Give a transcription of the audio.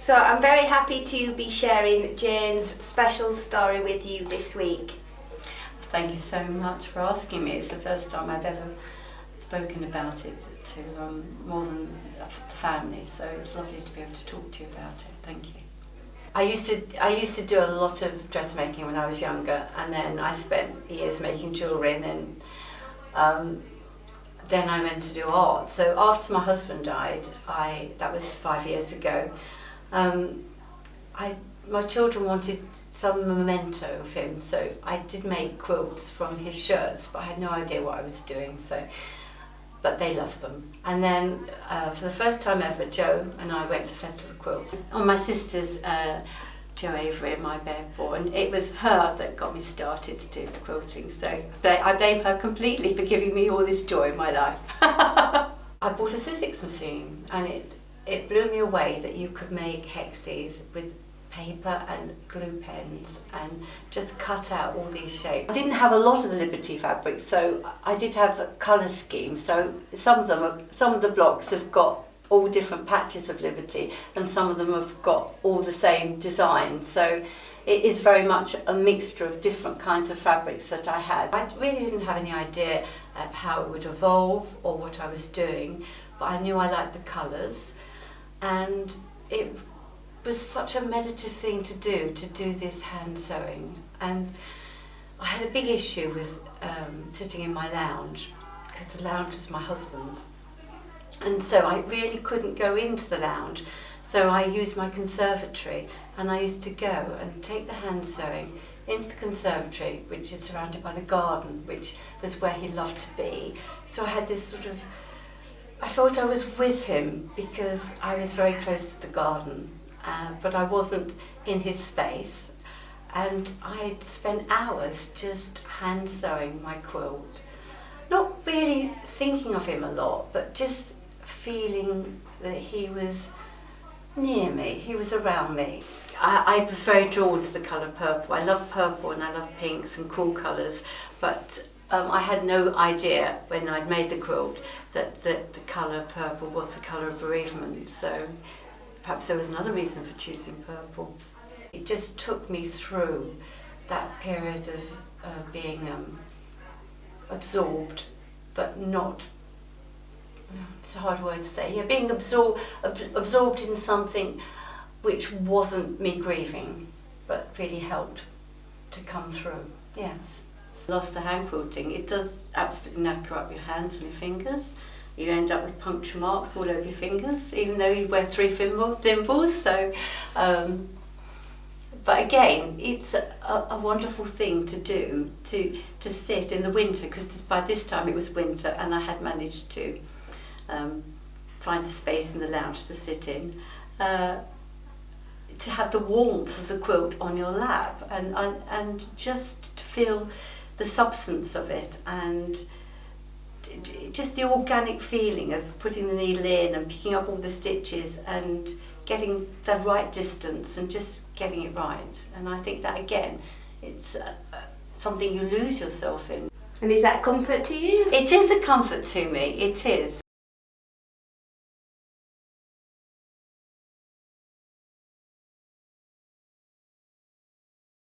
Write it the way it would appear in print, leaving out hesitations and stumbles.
So I'm very happy to be sharing Jane's special story with you this week. Thank you so much for asking me. It's the first time I've ever spoken about it to more than the family, so it's lovely to be able to talk to you about it. Thank you. I used to do a lot of dressmaking when I was younger, and then I spent years making jewellery, and then I went to do art. So after my husband died, that was 5 years ago, my children wanted some memento of him, so I did make quilts from his shirts, but I had no idea what I was doing, but they loved them. And then for the first time ever, Joe and I went to the Festival of Quilts. On my sister's, Jo Avery and my bearpaw, and it was her that got me started to do the quilting, so I blame her completely for giving me all this joy in my life. I bought a Sizzix machine, and it blew me away that you could make hexes with paper and glue pens and just cut out all these shapes. I didn't have a lot of the Liberty fabric, so I did have a colour scheme. So some of the blocks have got all different patches of Liberty, and some of them have got all the same design. So it is very much a mixture of different kinds of fabrics that I had. I really didn't have any idea of how it would evolve or what I was doing, but I knew I liked the colours, and it was such a meditative thing to do this hand sewing. And I had a big issue with sitting in my lounge, because the lounge was my husband's, and so I really couldn't go into the lounge. So I used my conservatory, and I used to go and take the hand sewing into the conservatory, which is surrounded by the garden, which was where he loved to be. So I had this sort of, I felt I was with him because I was very close to the garden. But I wasn't in his space, and I'd spent hours just hand sewing my quilt, not really thinking of him a lot, but just feeling that he was near me, he was around me. I was very drawn to the colour purple. I love purple and I love pinks and cool colours, but I had no idea when I'd made the quilt that the colour purple was the colour of bereavement. So perhaps there was another reason for choosing purple. It just took me through that period of being absorbed, but not, it's a hard word to say, being absorbed in something which wasn't me grieving, but really helped to come through, yes. Love the hand quilting. It does absolutely knacker up your hands and your fingers. You end up with puncture marks all over your fingers, even though you wear 3 thimbles. So, but again, it's a wonderful thing to do, to sit in the winter, because by this time it was winter, and I had managed to find a space in the lounge to sit in, to have the warmth of the quilt on your lap, and just to feel the substance of it, and just the organic feeling of putting the needle in and picking up all the stitches and getting the right distance and just getting it right. And I think that, again, it's something you lose yourself in. And is that a comfort to you? It is a comfort to me, it is.